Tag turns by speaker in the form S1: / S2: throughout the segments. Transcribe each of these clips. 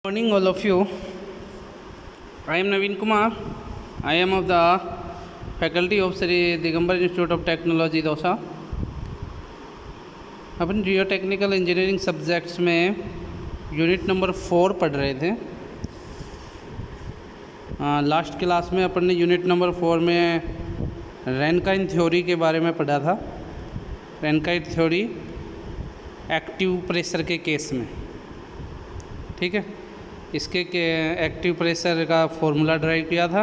S1: Morning, all of you. I am Naveen Kumar. I am of the faculty of Sri Digambar Institute of Technology, dosa. Upon Jio technical engineering subjects में unit number 4 पढ़ रहे थे. Last class में अपन ने unit number 4 में रैनकाइन theory के बारे में पढ़ा था. रैनकाइन थ्योरी एक्टिव प्रेशर के केस में, ठीक है. इसके एक्टिव प्रेशर का फॉर्मूला ड्राइव किया था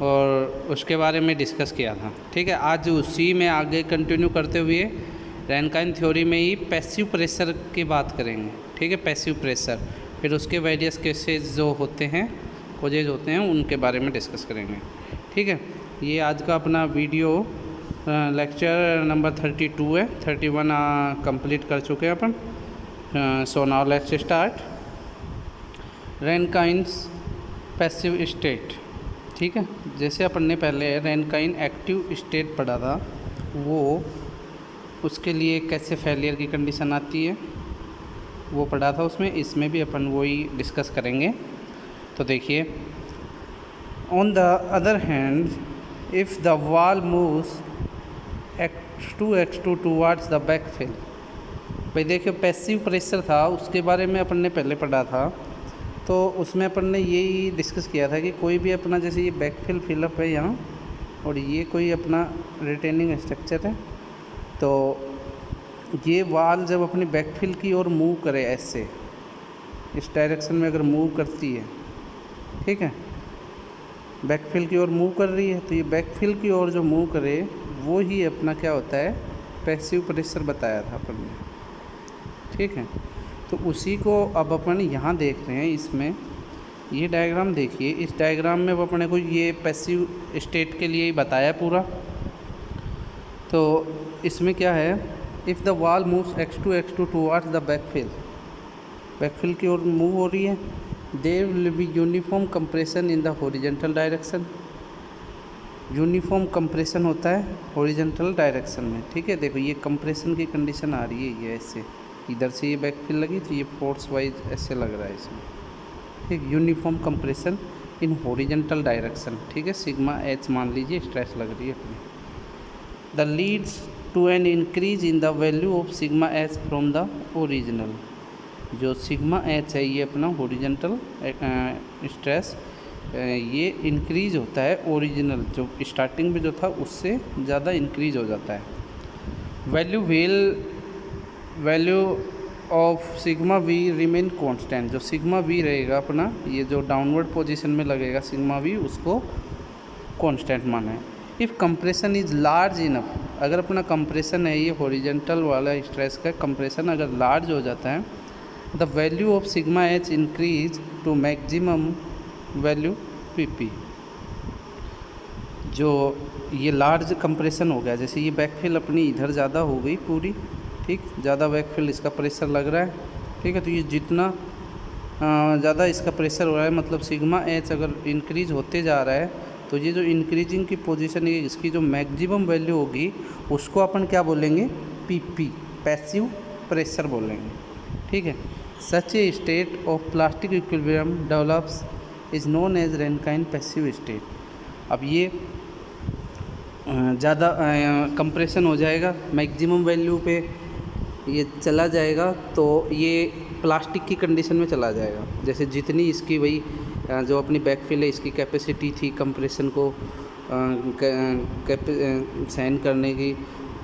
S1: और उसके बारे में डिस्कस किया था, ठीक है. आज उसी में आगे कंटिन्यू करते हुए रैनकाइन थ्योरी में ही पैसिव प्रेशर की बात करेंगे, ठीक है. पैसिव प्रेशर, फिर उसके वेरियस केसेस जो होते हैं, कोजेज होते हैं, उनके बारे में डिस्कस करेंगे, ठीक है. ये आज का अपना वीडियो लेक्चर नंबर 32 है. 31 कंप्लीट कर चुके हैं अपन. So now let's start. Rankine's passive state, ठीक है. जैसे अपन ने पहले रैनकाइन एक्टिव स्टेट पढ़ा था, वो उसके लिए कैसे फेलियर की कंडीशन आती है वो पढ़ा था उसमें. इसमें भी अपन वही डिस्कस करेंगे. तो देखिए, on the other hand if the wall moves x2 towards the backfill. भाई देखिए, पैसिव प्रेशर था, उसके बारे में अपन ने पहले पढ़ा था. तो उसमें अपन ने यही डिस्कस किया था कि कोई भी अपना, जैसे ये बैकफिल फिलअप है यहाँ और ये कोई अपना रिटेनिंग स्ट्रक्चर है, तो ये वाल जब अपनी बैकफिल की ओर मूव करे, ऐसे इस डायरेक्शन में अगर मूव करती है, ठीक है, बैकफिल की ओर मूव कर रही है, तो ये बैकफिल की ओर जो मूव करे वो ही अपना क्या होता है, पैसिव प्रेशर बताया था अपन ने, ठीक है. तो उसी को अब अपन यहाँ देख रहे हैं. इसमें ये डायग्राम देखिए, इस डायग्राम में अब अपने को ये पैसिव स्टेट के लिए ही बताया पूरा. तो इसमें क्या है, if the wall moves x2 towards the backfill, backfill की ओर मूव हो रही है, there will be uniform compression in the horizontal direction. Uniform compression होता है हॉरिजॉन्टल डायरेक्शन में, ठीक है. देखो, ये कंप्रेशन की कंडीशन आ रही है, ये ऐसे इधर से ये बैकफिल लगी तो ये फोर्स वाइज ऐसे लग रहा है इसमें, ठीक. Uniform compression in horizontal direction, ठीक है. सिग्मा एच मान लीजिए स्ट्रेस लग रही है अपनी. The leads to an increase in the value of sigma H from the original. जो सिग्मा एच है ये अपना हॉरिजॉन्टल स्ट्रेस, ये इंक्रीज होता है ओरिजिनल, जो स्टार्टिंग में जो था उससे ज़्यादा इंक्रीज हो जाता है. Value of sigma we remain constant. जो सिग्मा वी रहेगा अपना, ये जो डाउनवर्ड पोजीशन में लगेगा सिग्मा वी, उसको कांस्टेंट माना है. If compression is large enough, अगर अपना कंप्रेशन है, ये हॉरिजॉन्टल वाला स्ट्रेस का कंप्रेशन अगर लार्ज हो जाता है, the value of sigma H increase to maximum value PP. जो ये लार्ज कंप्रेशन हो गया, जैसे ये बैकफिल अपनी इधर ज़्यादा हो गई पूरी, ठीक, ज़्यादा बैकफिल इसका प्रेशर लग रहा है, ठीक है. तो ये जितना ज़्यादा इसका प्रेशर हो रहा है, मतलब सिग्मा एच अगर इंक्रीज होते जा रहा है, तो ये जो इंक्रीजिंग की पोजीशन है, इसकी जो मैक्सिमम वैल्यू होगी उसको अपन क्या बोलेंगे, पीपी, पैसिव प्रेशर बोलेंगे, ठीक है. Such a state of plastic equilibrium develops is known as Rankine passive state. अब ये ज़्यादा कंप्रेशन हो जाएगा, मैक्सिमम वैल्यू पे ये चला जाएगा, तो ये प्लास्टिक की कंडीशन में चला जाएगा. जैसे जितनी इसकी वही जो अपनी बैकफिल है, इसकी कैपेसिटी थी कंप्रेशन को सहन करने की,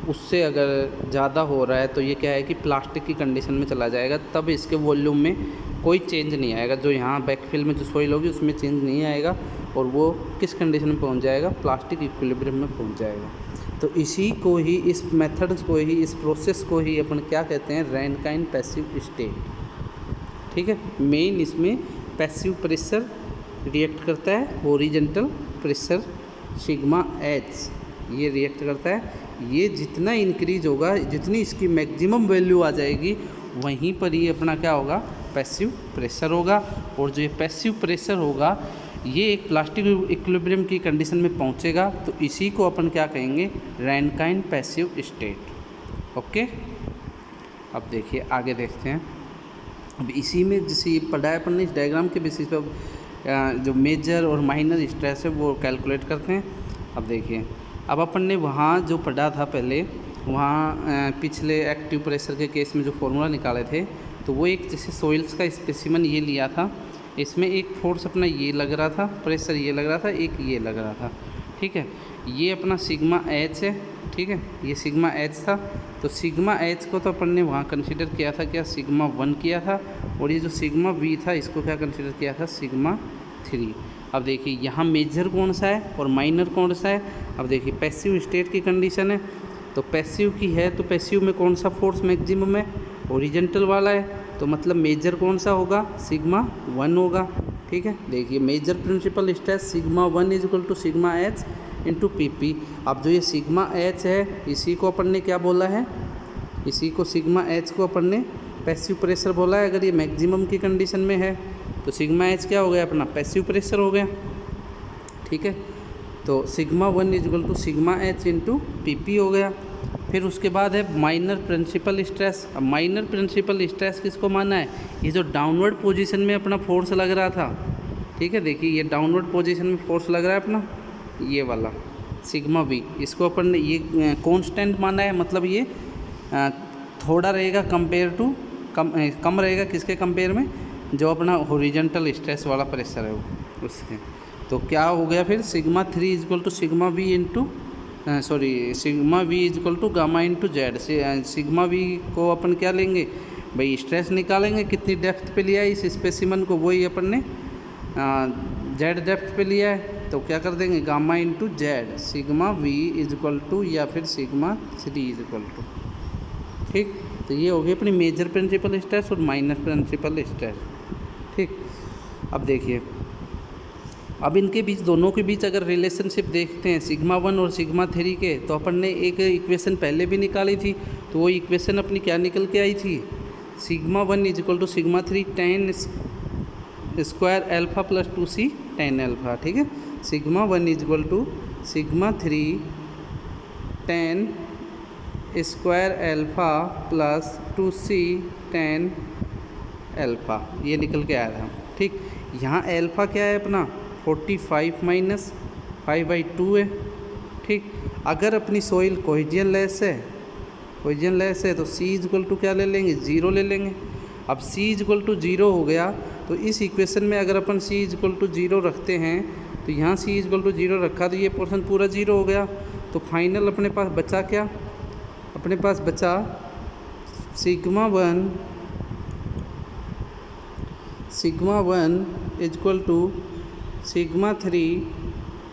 S1: उससे अगर ज़्यादा हो रहा है, तो ये क्या है कि प्लास्टिक की कंडीशन में चला जाएगा. तब इसके वॉल्यूम में कोई चेंज नहीं आएगा. जो यहाँ बैकफिल में जो सॉइल होगी उसमें चेंज नहीं आएगा, और वो किस कंडीशन में पहुँच जाएगा, प्लास्टिक इक्विलिब्रियम में पहुँच जाएगा. तो इसी को ही, इस मेथड को ही, इस प्रोसेस को ही अपन क्या कहते हैं, रैनकाइन पैसिव स्टेट, ठीक है. मेन इसमें पैसिव प्रेशर रिएक्ट करता है, हॉरिजॉन्टल प्रेशर सिग्मा एच ये रिएक्ट करता है. ये जितना इंक्रीज होगा, जितनी इसकी मैक्सिमम वैल्यू आ जाएगी, वहीं पर ही अपना क्या होगा, पैसिव प्रेशर होगा. और जो ये पैसिव प्रेशर होगा, ये एक प्लास्टिक इक्विलिब्रियम की कंडीशन में पहुंचेगा. तो इसी को अपन क्या कहेंगे, रैनकाइन पैसिव स्टेट. ओके, अब देखिए आगे देखते हैं. अब इसी में जैसे ये पढ़ा है अपन ने, इस डायग्राम के बेसिस पे जो मेजर और माइनर स्ट्रेस है वो कैलकुलेट करते हैं। अब देखिए, अब अपन ने वहाँ जो पढ़ा था पहले, वहाँ पिछले एक्टिव प्रेशर के केस में जो फॉर्मूला निकाले थे, तो वो एक जैसे सॉइल्स का स्पेसिमन ये लिया था, इसमें एक फोर्स अपना ये लग रहा था, प्रेशर ये लग रहा था, एक ये लग रहा था, ठीक है। ये अपना सिग्मा एच है, ठीक है, ये सिग्मा एच था। तो सिग्मा एच को तो अपन ने वहाँ कंसिडर किया था क्या, सिग्मा 1 किया था, और ये जो सिग्मा वी था इसको क्या कंसिडर किया था, सिग्मा 3। अब देखिए यहाँ मेजर कौन सा है और माइनर कौन सा है। अब देखिए पैसिव स्टेट की कंडीशन है, तो पैसिव की है, तो पैसिव में कौन सा फोर्स मैक्सिमम है, हॉरिजॉन्टल वाला है, तो मतलब मेजर कौन सा होगा, सिग्मा 1 होगा, ठीक है। देखिए major principal stress sigma 1 is equal to sigma H into P P. अब जो ये सिग्मा एच है इसी को अपन ने क्या बोला है, इसी को सिग्मा एच को अपन ने पैसिव प्रेशर बोला है। अगर ये मैक्सिमम की कंडीशन में है तो सिग्मा एच क्या हो गया, अपना पैसिव प्रेशर हो गया, ठीक है। तो sigma 1 is equal to sigma H into P P हो गया। फिर उसके बाद है माइनर प्रिंसिपल स्ट्रेस। अब माइनर प्रिंसिपल स्ट्रेस किसको माना है, ये जो डाउनवर्ड पोजीशन में अपना फोर्स लग रहा था, ठीक है। देखिए ये डाउनवर्ड पोजीशन में फोर्स लग रहा है अपना, ये वाला सिग्मा वी, इसको अपन ने ये कांस्टेंट माना है, मतलब ये थोड़ा रहेगा कंपेयर टू कम रहेगा किसके कंपेयर में, जो अपना हॉरिजॉन्टल स्ट्रेस वाला प्रेशर है वो उसके। तो क्या हो गया फिर, sigma 3 is equal to sigma V into sigma V is equal to gamma into Z. Sigma V को अपन क्या लेंगे भाई, स्ट्रेस निकालेंगे कितनी डेप्थ पे लिया है इस स्पेसिमन को, वही अपन ने जेड डेप्थ पे लिया है, तो क्या कर देंगे gamma into Z, sigma V is equal to या फिर सिग्मा 3 इज इक्वल टू, ठीक। तो ये हो गई अपनी मेजर प्रिंसिपल स्ट्रेस और माइनर प्रिंसिपल स्ट्रेस, ठीक। अब देखिए, अब इनके बीच, दोनों के बीच अगर रिलेशनशिप देखते हैं सिग्मा 1 और सिग्मा 3 के, तो अपन ने एक इक्वेशन पहले भी निकाली थी, तो वो इक्वेशन अपनी क्या निकल के आई थी, sigma 1 is equal to sigma 3 tan square alpha plus 2c tan alpha, ठीक है। Sigma 1 is equal to sigma 3 tan square alpha plus 2c tan alpha, ये निकल के आया था, ठीक। यहाँ अल्फा क्या है अपना 45 माइनस 5/2 है, ठीक। अगर अपनी सॉइल कोहेजन लेस है तो c इज इक्वल टू क्या ले लेंगे, 0 ले लेंगे। अब c इज इक्वल टू 0 हो गया, तो इस इक्वेशन में अगर अपन c इज इक्वल टू 0 रखते हैं, तो यहाँ c इज इक्वल टू 0 रखा, तो ये पोर्शन पूरा 0 हो गया। तो फाइनल अपने पास बचा क्या, अपने पास बचा sigma 1 is equal to sigma 3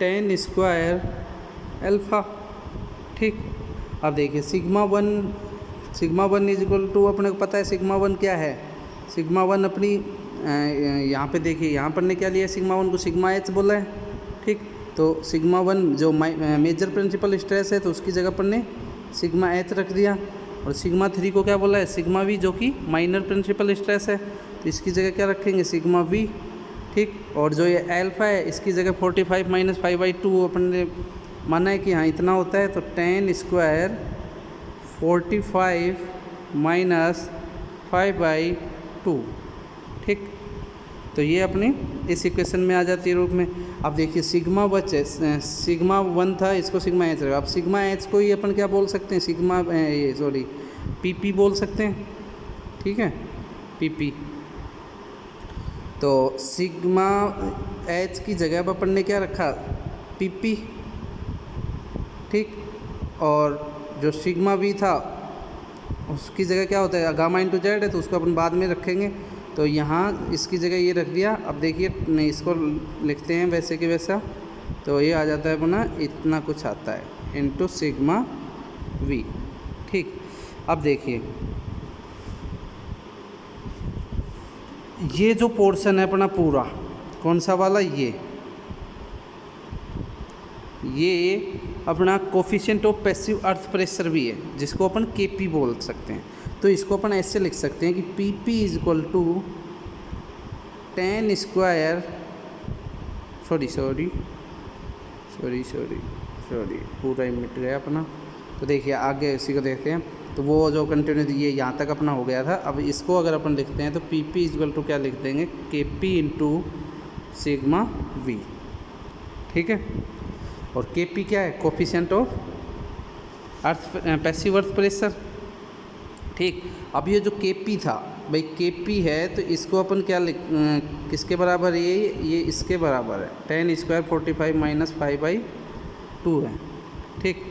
S1: tan square alpha, ठीक। अब देखिए सिग्मा 1 इज इक्वल टू, अपने को पता है सिग्मा 1 क्या है, सिग्मा 1 अपनी यहाँ पे देखिए, यहाँ पर ने क्या लिया, सिग्मा 1 को सिग्मा एच बोला है, ठीक। तो सिग्मा 1 जो मेजर प्रिंसिपल स्ट्रेस है, तो उसकी जगह पर ने सिग्मा एच रख दिया, और सिग्मा 3 को क्या बोला है, सिग्मा वी, जो कि माइनर प्रिंसिपल स्ट्रेस है, तो इसकी जगह क्या रखेंगे, सिग्मा वी, ठीक। और जो ये अल्फा है इसकी जगह 45 माइनस 5/2 अपन ने माना है कि हाँ इतना होता है, तो tan स्क्वायर 45 माइनस 5/2, ठीक। तो ये अपनी इस इक्वेशन में आ जाती है रूप में। अब देखिए सिग्मा 1 था, इसको सिग्मा एच रखा। अब सिग्मा एच को ही अपन क्या बोल सकते हैं, सिग्मा पीपी बोल सकते हैं, ठीक है, पीपी। तो सिग्मा एच की जगह पर अपन ने क्या रखा, पीपी, ठीक। और जो सिग्मा वी था उसकी जगह क्या होता है, गामा इंटू जेड है, तो उसको अपन बाद में रखेंगे। तो यहाँ इसकी जगह ये रख दिया। अब देखिए नहीं, इसको लिखते हैं वैसे कि वैसा, तो ये आ जाता है अपना, इतना कुछ आता है इंटू सिग्मा वी, ठीक। अब देखिए ये जो पोर्शन है अपना पूरा, कौन सा वाला, ये अपना coefficient of passive earth pressure भी है, जिसको अपन केपी बोल सकते हैं। तो इसको अपन ऐसे लिख सकते हैं कि PP is equal to tan square, sorry पूरा ही मिट गया अपना। तो देखिए आगे इसी को देखते हैं, तो वो जो कंटिन्यू ये यहाँ तक अपना हो गया था। अब इसको अगर अपन लिखते हैं तो पी पी इक्वल टू क्या लिख देंगे, के पी इंटू सिग्मा वी, ठीक है। और के पी क्या है, coefficient of earth passive earth pressure, ठीक। अब ये जो के पी था भाई, के पी है तो इसको अपन क्या किसके बराबर है, ये इसके बराबर है, 10 स्क्वायर 45 माइनस 5/2 है, ठीक।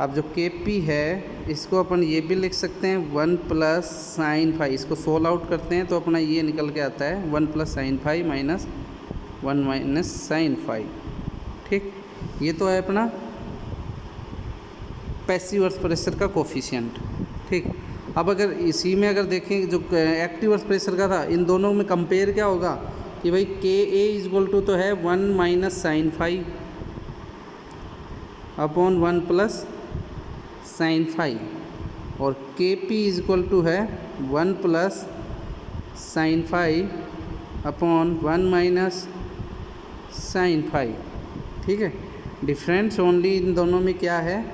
S1: अब जो के पी है इसको अपन ये भी लिख सकते हैं 1 प्लस साइन फाई, इसको सोल्व आउट करते हैं तो अपना ये निकल के आता है 1 plus sine phi minus 1 minus sine phi, ठीक। ये तो है अपना पैसिव अर्थ प्रेशर का कोफिशिएंट, ठीक। अब अगर इसी में अगर देखें जो एक्टिव अर्थ प्रेशर का था, इन दोनों में कंपेयर क्या होगा कि भाई के ए इक्वल टू तो है 1 minus sine phi upon 1 plus sine phi, और के पी इक्वल टू है 1 plus sine phi upon 1 minus sine phi, ठीक है। डिफरेंस ओनली इन दोनों में क्या है,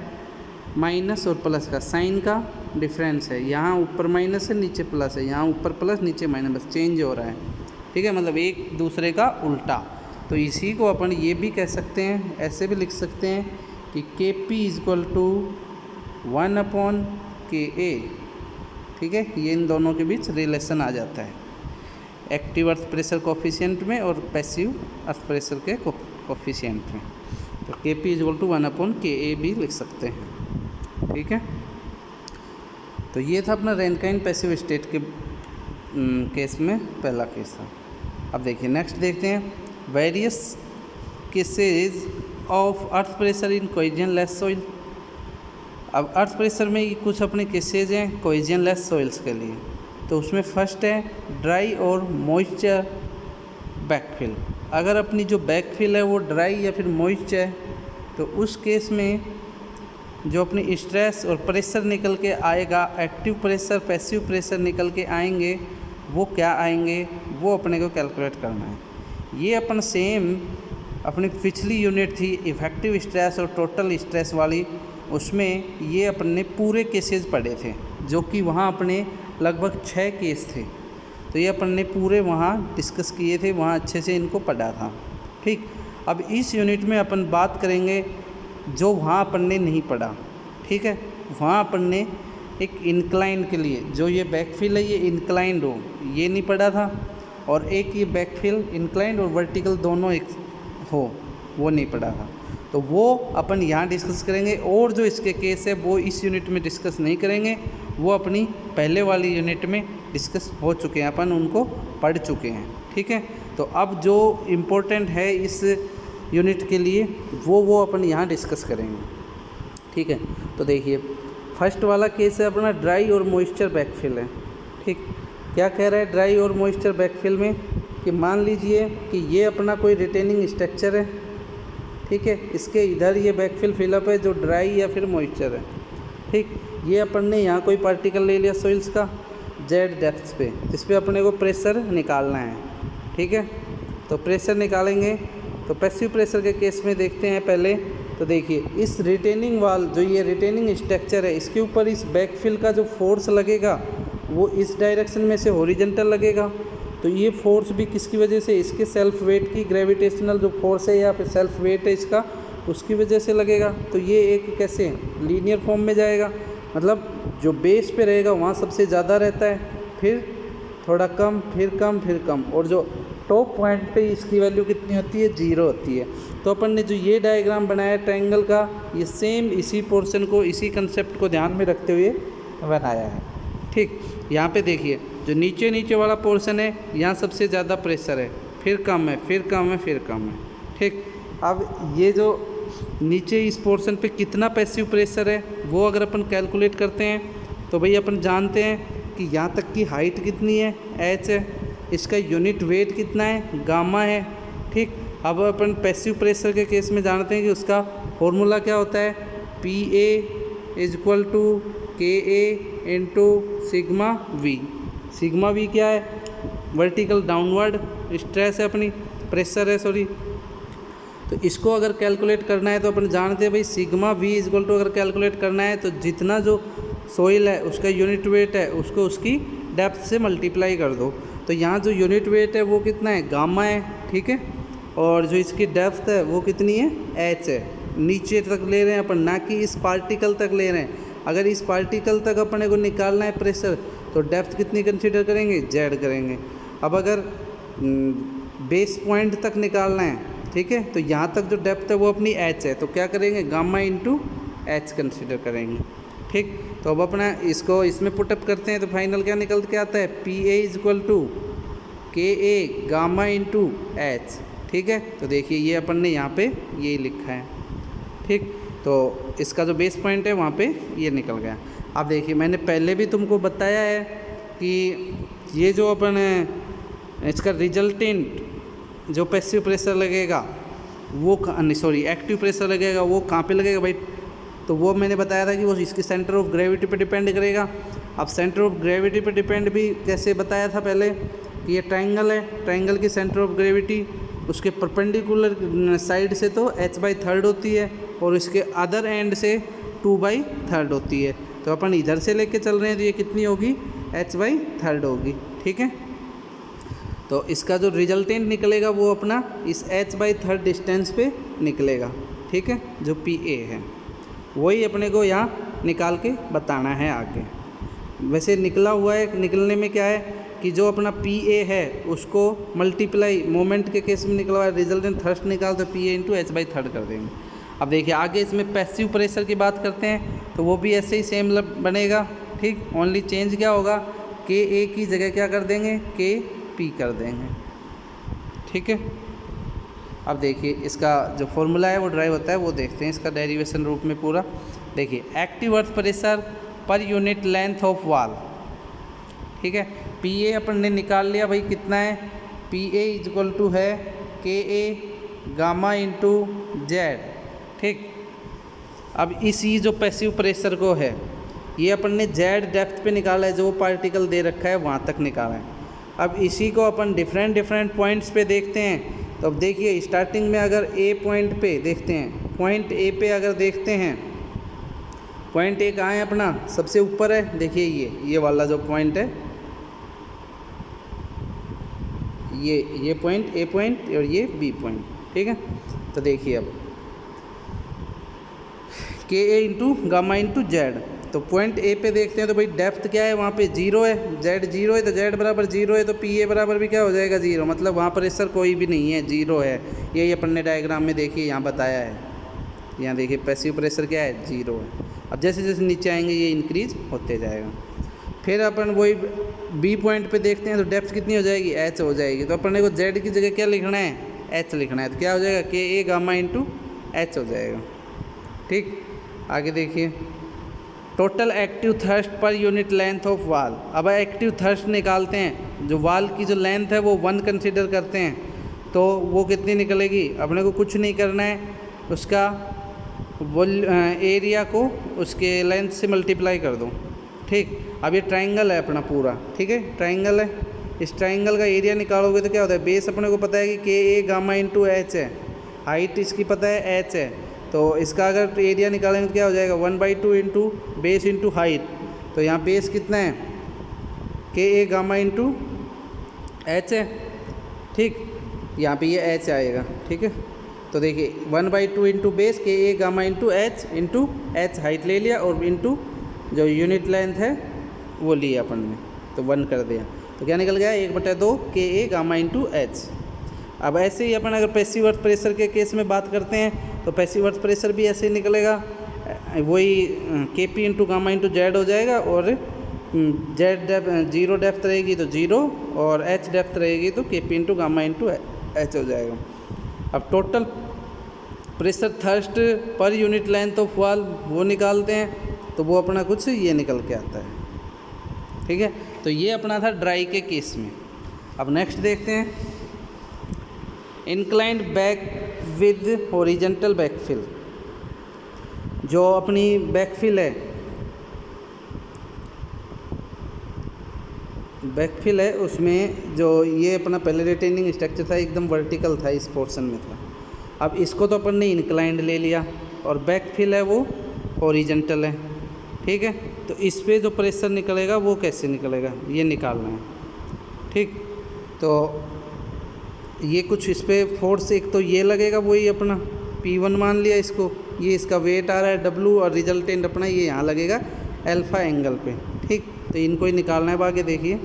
S1: माइनस और प्लस का, साइन का डिफरेंस है, यहाँ ऊपर माइनस है नीचे प्लस है, यहाँ ऊपर प्लस नीचे माइनस, बस चेंज हो रहा है, ठीक है, मतलब एक दूसरे का उल्टा। तो इसी को अपन ये भी कह सकते हैं, ऐसे भी लिख सकते हैं कि के पी इक्वल टू 1 अपॉन के ए, ठीक है। ये इन दोनों के बीच रिलेशन आ जाता है एक्टिव अर्थ प्रेशर कोफिशिएंट में और पैसिव अर्थ प्रेशर के कोफिशिएंट में। तो के पी इक्वल टू 1 अपॉन के ए भी लिख सकते हैं, ठीक है। तो ये था अपना रैनकाइन पैसिव स्टेट के केस में पहला केस था। अब देखिए नेक्स्ट देखते हैं, various cases of earth pressure in cohesion less soil. अब अर्थ प्रेशर में कुछ अपने केसेज हैं कोहेजन लेस सॉइल्स के लिए। तो उसमें फर्स्ट है ड्राई और मॉइस्चर बैकफिल। अगर अपनी जो बैकफिल है वो ड्राई या फिर मॉइस्ट है तो उस केस में जो अपनी स्ट्रेस और प्रेशर निकल के आएगा, एक्टिव प्रेशर पैसिव प्रेशर निकल के आएंगे, वो क्या आएंगे वो अपने को कैलकुलेट करना है। ये अपन सेम अपनी पिछली यूनिट थी इफेक्टिव स्ट्रेस और टोटल स्ट्रेस वाली, उसमें ये अपन ने पूरे केसेस पढ़े थे, जो कि वहाँ अपने लगभग 6 केस थे। तो ये अपन ने पूरे वहाँ डिस्कस किए थे, वहाँ अच्छे से इनको पढ़ा था, ठीक। अब इस यूनिट में अपन बात करेंगे जो वहाँ अपन ने नहीं पढ़ा, ठीक है। वहाँ अपन ने एक इंक्लाइन के लिए जो ये बैकफिल है ये इंक्लाइंड हो, ये नहीं पढ़ा था, और एक ये बैकफिल इंक्लाइंड और वर्टिकल दोनों एक हो, वो नहीं पढ़ा था। तो वो अपन यहाँ डिस्कस करेंगे, और जो इसके केस है वो इस यूनिट में डिस्कस नहीं करेंगे, वो अपनी पहले वाली यूनिट में डिस्कस हो चुके हैं, अपन उनको पढ़ चुके हैं, ठीक है। तो अब जो इम्पोर्टेंट है इस यूनिट के लिए वो अपन यहाँ डिस्कस करेंगे, ठीक है। तो देखिए फर्स्ट वाला केस है अपना ड्राई और मॉइस्चर बैकफिल है, ठीक। क्या कह रहा है ड्राई और मॉइस्चर बैकफिल में कि मान लीजिए कि ये अपना कोई रिटेनिंग स्ट्रक्चर है, ठीक है, इसके इधर ये बैकफिल फिलअप है जो ड्राई या फिर मॉइस्चर है, ठीक। ये अपन ने यहाँ कोई पार्टिकल ले लिया सोइल्स का जेड डेप्थ पे, जिस पे अपने को प्रेशर निकालना है, ठीक है। तो प्रेशर निकालेंगे तो पैसिव प्रेशर के केस में देखते हैं पहले। तो देखिए इस रिटेनिंग वाल जो ये रिटेनिंग स्ट्रक्चर है इसके ऊपर इस बैकफिल का जो फोर्स लगेगा वो इस डायरेक्शन में से हॉरिजॉन्टल लगेगा। तो ये फोर्स भी किसकी वजह से, इसके सेल्फ वेट की ग्रेविटेशनल जो फोर्स है या फिर सेल्फ वेट है इसका, उसकी वजह से लगेगा। तो ये एक कैसे लीनियर फॉर्म में जाएगा, मतलब जो बेस पे रहेगा वहाँ सबसे ज़्यादा रहता है, फिर थोड़ा कम, फिर कम, फिर कम, और जो टॉप पॉइंट पे इसकी वैल्यू कितनी होती है, 0 होती है। तो अपन ने जो ये डायग्राम बनाया ट्रायंगल का, ये सेम इसी पोर्शन को, इसी कंसेप्ट को ध्यान में रखते हुए बनाया है, ठीक। यहाँ पे देखिए जो नीचे वाला पोर्शन है यहाँ सबसे ज़्यादा प्रेशर है, फिर कम है, फिर कम है, फिर कम है, ठीक। अब ये जो नीचे इस पोर्शन पे कितना पैसिव प्रेशर है वो अगर अपन कैलकुलेट करते हैं तो भाई अपन जानते हैं कि यहाँ तक की हाइट कितनी है, h है, इसका यूनिट वेट कितना है, गामा है, ठीक। अब अपन पैसिव प्रेशर के केस में जानते हैं कि उसका फॉर्मूला क्या होता है, PA equal to KA into sigma V। Sigma V क्या है, वर्टिकल डाउनवर्ड स्ट्रेस है, अपनी प्रेशर है, सॉरी। तो इसको अगर कैलकुलेट करना है तो अपन जानते हैं भाई सिग्मा V इक्वल टू अगर कैलकुलेट करना है तो जितना जो सोइल है उसका यूनिट वेट है उसको उसकी डेप्थ से मल्टीप्लाई कर दो। तो यहाँ जो यूनिट वेट है वो कितना है, गामा है, ठीक है, और जो इसकी डेप्थ है वो कितनी है, एच है। नीचे तक ले रहे हैं अपन, ना कि इस पार्टिकल तक ले रहे हैं। अगर इस पार्टिकल तक अपने को निकालना है प्रेशर तो डेप्थ कितनी कंसीडर करेंगे, जेड करेंगे। अब अगर बेस पॉइंट तक निकालना है, ठीक है, तो यहाँ तक जो डेप्थ है वो अपनी एच है, तो क्या करेंगे, गामा इंटू एच कंसीडर करेंगे, ठीक। तो अब अपना इसको इसमें पुटअप करते हैं तो फाइनल क्या निकल के आता है, P A is equal to K A gamma into H, ठीक है। तो देखिए ये अपन ने यहाँ पे यही लिखा है, ठीक। तो इसका जो बेस पॉइंट है वहाँ पे ये निकल गया। अब देखिए मैंने पहले भी तुमको बताया है कि ये जो अपन इसका रिजल्टेंट जो पैसिव प्रेशर लगेगा वो सॉरी एक्टिव प्रेशर लगेगा वो कहाँ पे लगेगा भाई, तो वो मैंने बताया था कि वो इसकी सेंटर ऑफ ग्रेविटी पे डिपेंड करेगा। अब सेंटर ऑफ ग्रेविटी पे डिपेंड भी कैसे बताया था पहले कि ये ट्रायंगल है, ट्रायंगल की सेंटर ऑफ ग्रेविटी उसके परपेंडिकुलर साइड से तो h/3 होती है और इसके अदर एंड से 2/3 होती है। तो अपन इधर से लेके चल रहे हैं तो ये कितनी होगी, h/3 होगी, ठीक है। तो इसका जो रिजल्टेंट निकलेगा वो अपना इस h/3 डिस्टेंस पे निकलेगा, ठीक है, जो PA है वही अपने को यहाँ निकाल के बताना है आगे। वैसे निकला हुआ है, निकलने में क्या है कि जो अपना PA है उसको मल्टीप्लाई मोमेंट के केस में निकला हुआ है, रिजल्टेंट थ्रस्ट निकाल तो PA इंटू h/3 कर देंगे। अब देखिए आगे इसमें पैसिव प्रेशर की बात करते हैं तो वो भी ऐसे ही सेम बनेगा, ठीक। ओनली चेंज क्या होगा, KA की जगह क्या कर देंगे, KP कर देंगे, ठीक है। अब देखिए इसका जो फॉर्मूला है वो ड्राइव होता है वो देखते हैं इसका डेरिवेशन रूप में पूरा। देखिए एक्टिव अर्थ प्रेशर पर यूनिट लेंथ ऑफ वॉल, ठीक है। PA अपन ने निकाल लिया भाई कितना है, PA इज इक्वल टू है KA गामा इंटू जेड, ठीक। अब इसी जो पैसिव प्रेशर को है ये अपन ने जेड डेप्थ पे निकाला है, जो पार्टिकल दे रखा है वहाँ तक निकाला है। अब इसी को अपन डिफरेंट पॉइंट्स पे देखते हैं। तो अब देखिए स्टार्टिंग में अगर A पॉइंट पे देखते हैं, पॉइंट A पे अगर देखते हैं, पॉइंट A कहाँ है अपना, सबसे ऊपर है, देखिए ये वाला जो पॉइंट है, ये पॉइंट A पॉइंट और ये B पॉइंट, ठीक है। तो देखिए अब KA into gamma into Z, तो पॉइंट A पे देखते हैं तो भाई डेप्थ क्या है वहाँ पे 0 है, Z 0 है, तो Z बराबर 0 है तो PA बराबर भी क्या हो जाएगा 0, मतलब वहाँ प्रेशर कोई भी नहीं है, 0 है। यही अपन ने डायग्राम में देखिए यहाँ बताया है, यहाँ देखिए पैसिव प्रेशर क्या है, 0 है। अब जैसे जैसे नीचे आएंगे ये इंक्रीज होते जाएगा। फिर अपन वही B पॉइंट पे देखते हैं तो डेप्थ कितनी हो जाएगी, H हो जाएगी। तो अपन को Z की जगह क्या लिखना है, H लिखना है, तो क्या हो जाएगा KA गामा इंटू H हो जाएगा, ठीक। आगे देखिए टोटल एक्टिव थ्रस्ट पर यूनिट लेंथ ऑफ वाल। अब एक्टिव थ्रस्ट निकालते हैं, जो वाल की जो लेंथ है वो 1 कंसीडर करते हैं तो वो कितनी निकलेगी, अपने को कुछ नहीं करना है, उसका एरिया को उसके लेंथ से मल्टीप्लाई कर दो, ठीक। अब ये ट्रायंगल है अपना पूरा, ठीक है, ट्रायंगल है, इस ट्रायंगल का एरिया निकालोगे तो क्या होता है, बेस अपने को पता है कि KA गामा इंटू H है, हाइट इसकी पता है H है, तो इसका अगर एरिया निकालेंगे तो क्या हो जाएगा 1/2 इंटू बेस इंटू हाइट। तो यहाँ बेस कितना है, KA गामा इंटू H है, ठीक, यहाँ पे ये H आएगा, ठीक है। तो देखिए 1/2 into base KA gamma into H height ले लिया और इंटू जो यूनिट लेंथ है वो लिया अपन ने, तो 1 कर दिया, तो क्या निकल गया 1/2 KA गामा इंटू H। अब ऐसे ही अपन अगर पैसिव अर्थ प्रेशर के केस में बात करते हैं तो पैसिव अर्थ प्रेशर भी ऐसे ही निकलेगा, वही KP into gamma into Z हो जाएगा, और जेड डेप्थ 0 डेप्थ रहेगी तो 0 और H डेप्थ रहेगी तो KP into gamma into H हो जाएगा। अब total pressure thrust per unit length of wall वो निकालते हैं तो वो अपना कुछ ये निकल के आता है, ठीक है। तो ये अपना था ड्राई के केस में। अब नेक्स्ट देखते हैं inclined back with horizontal backfill. जो अपनी बैकफिल है, बैकफिल है उसमें जो ये अपना पहले रिटेनिंग स्ट्रक्चर था एकदम वर्टिकल था, इस पोर्शन में था। अब इसको तो अपन ने इंक्लाइंड ले लिया और बैकफिल है वो हॉरिजॉन्टल है, ठीक है। तो इस पे जो प्रेशर निकलेगा वो कैसे निकलेगा, ये निकालना है। ठीक, तो ये कुछ इस पे फोर्स एक तो ये लगेगा, वही अपना P1 मान लिया इसको, ये इसका वेट आ रहा है W, और रिजल्टेंट अपना ये यहाँ लगेगा अल्फ़ा एंगल पे। ठीक, तो इनको ही निकालना है। आगे देखिए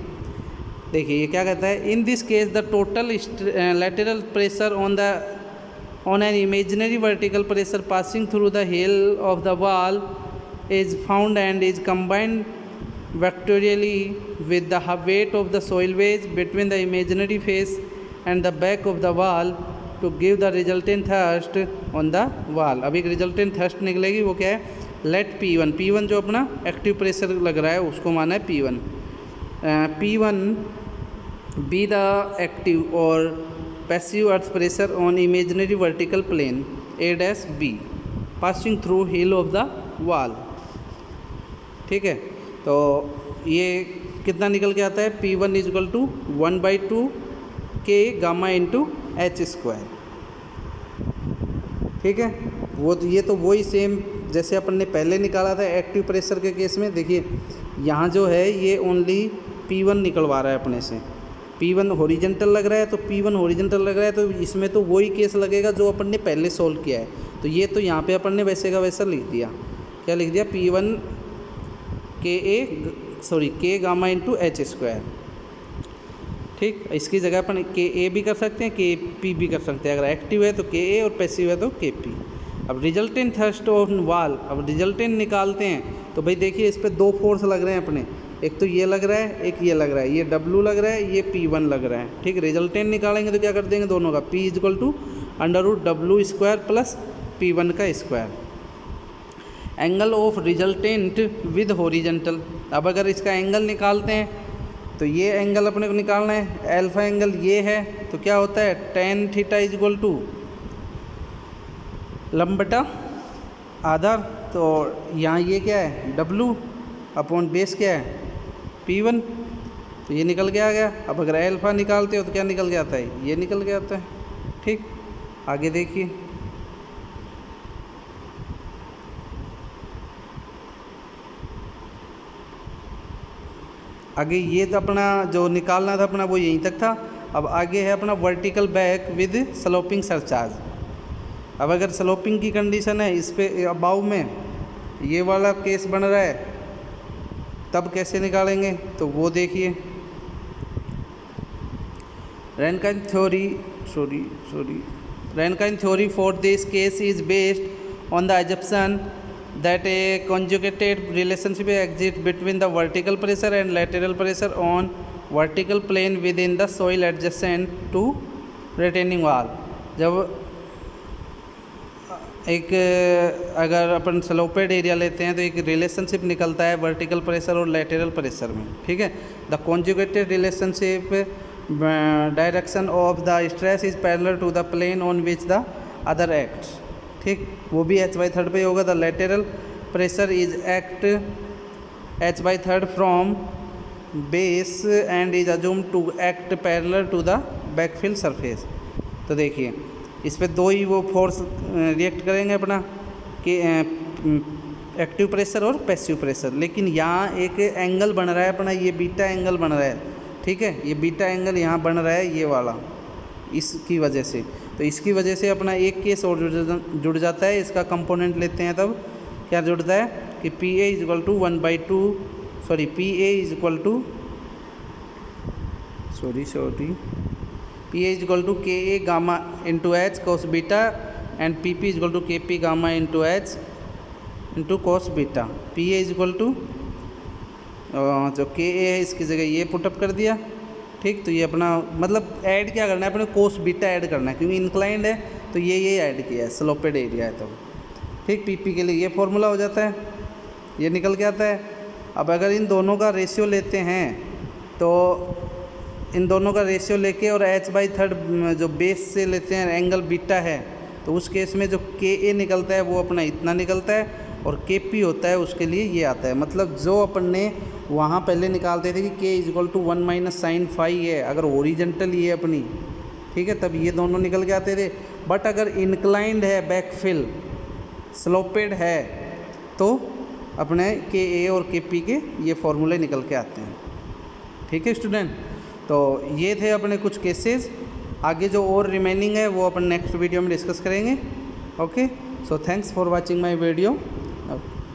S1: ये क्या कहता है, in this case the total lateral pressure on an imaginary vertical pressure passing through the heel of the wall is found and is combined vectorially with the weight of the soil wedge between the imaginary face and the back of the wall to give the resultant thrust on the wall। अब एक resultant thrust निकलेगी, वो क्या है, let P1 जो अपना active pressure लग रहा है उसको माना है P1, P1 be the active और passive earth pressure on imaginary vertical plane A-B passing through heel of the wall। ठीक है, तो ये कितना निकल के आता है, P1 is equal to 1/2 K gamma into H²। ठीक है, वो तो ये तो वही सेम जैसे अपन ने पहले निकाला था एक्टिव प्रेशर के केस में। देखिए यहाँ जो है ये ओनली P1 निकलवा रहा है अपने से, P1 हॉरिजेंटल लग रहा है, तो P1 हॉरिजेंटल लग रहा है, तो इसमें तो वही केस लगेगा जो अपन ने पहले सोल्व किया है। तो ये तो यहाँ पे अपन ने वैसे का वैसा लिख दिया, क्या लिख दिया, P1 K gamma into H²। ठीक, इसकी जगह अपन KA भी कर सकते हैं, KP भी कर सकते हैं। अगर एक्टिव है तो KA और पैसिव है तो KP। अब रिजल्टेंट थ्रस्ट ऑन वॉल, अब रिजल्टेंट निकालते हैं तो भाई देखिए इस पर दो फोर्स लग रहे हैं अपने, एक तो ये लग रहा है, एक ये लग रहा है, ये W लग रहा है, ये P1 लग रहा है। ठीक, रिजल्टेंट निकालेंगे तो क्या कर देंगे दोनों का, P is equal to √W² plus P1 का square. Angle of resultant with horizontal, अब अगर इसका एंगल निकालते हैं तो ये एंगल अपने को निकालना है, अल्फा एंगल ये है, तो क्या होता है tan थीटा इजकल टू लंब बटा आधार, तो यहाँ ये क्या है W अपॉन बेस क्या है P1, तो ये निकल के आ गया। अब अगर अल्फा निकालते हो तो क्या निकल के आता है, ये निकल के आता है। ठीक, आगे देखिए आगे, ये तो अपना जो निकालना था अपना वो यहीं तक था। अब आगे है अपना vertical back with sloping surcharge. अब अगर स्लोपिंग की कंडीशन है इस पे अबाउ में ये वाला केस बन रहा है, तब कैसे निकालेंगे, तो वो देखिए Rankine theory for this case is based on the assumption that a conjugated relationship exists between the vertical pressure and lateral pressure on vertical plane within the soil adjacent to retaining wall। जब एक अगर अपन स्लोपेड area लेते हैं तो एक relationship निकलता है vertical pressure और लैटेरल प्रेशर में। ठीक है, the conjugated relationship direction of the stress is parallel to the plane on which the other acts. ठीक, वो भी h/3 पे होगा। The lateral pressure is act h/3 from base and is assume to act parallel to the backfill surface. तो देखिए इस पे दो ही वो फोर्स रिएक्ट करेंगे अपना कि एक्टिव प्रेशर और पैसिव प्रेशर, लेकिन यहाँ एक एंगल बन रहा है अपना, ये बीटा एंगल बन रहा है। ठीक है, ये बीटा एंगल यहाँ बन रहा है ये वाला, इसकी वजह से, तो इसकी वजह से अपना एक केस और जुड़ जाता है। इसका कंपोनेंट लेते हैं तब क्या जुड़ता है कि PA is equal to 1/2 PA is equal to PA is equal to KA gamma into H cos beta and PP is equal to KP gamma into H into cos beta. PA is equal to जो KA है इसकी जगह ये पुटअप कर दिया। ठीक, तो ये अपना मतलब ऐड क्या करना है अपने, cos बीटा ऐड करना है, क्योंकि इंक्लाइंड है तो ये ऐड किया है, स्लोपेड एरिया है तो। ठीक, PP के लिए ये फॉर्मूला हो जाता है, ये निकल के आता है। अब अगर इन दोनों का रेशियो लेते हैं तो इन दोनों का रेशियो लेके और h/3 जो बेस से लेते हैं एंगल बीटा है, तो उस केस में जो KA निकलता है वो अपना इतना निकलता है और KP होता है उसके लिए ये आता है। मतलब जो अपन ने वहाँ पहले निकालते थे कि K equal to 1 - sin phi है, अगर ओरिजेंटल ये अपनी, ठीक है, तब ये दोनों निकल के आते थे। बट अगर इंक्लाइंड है बैकफिल, स्लोपेड है, तो अपने के ए और के पी के ये फॉर्मूले निकल के आते हैं। ठीक है स्टूडेंट, तो ये थे अपने कुछ केसेस। आगे जो और रिमेनिंग है वो अपन नेक्स्ट वीडियो में डिस्कस करेंगे। Okay, so thanks for watching my video.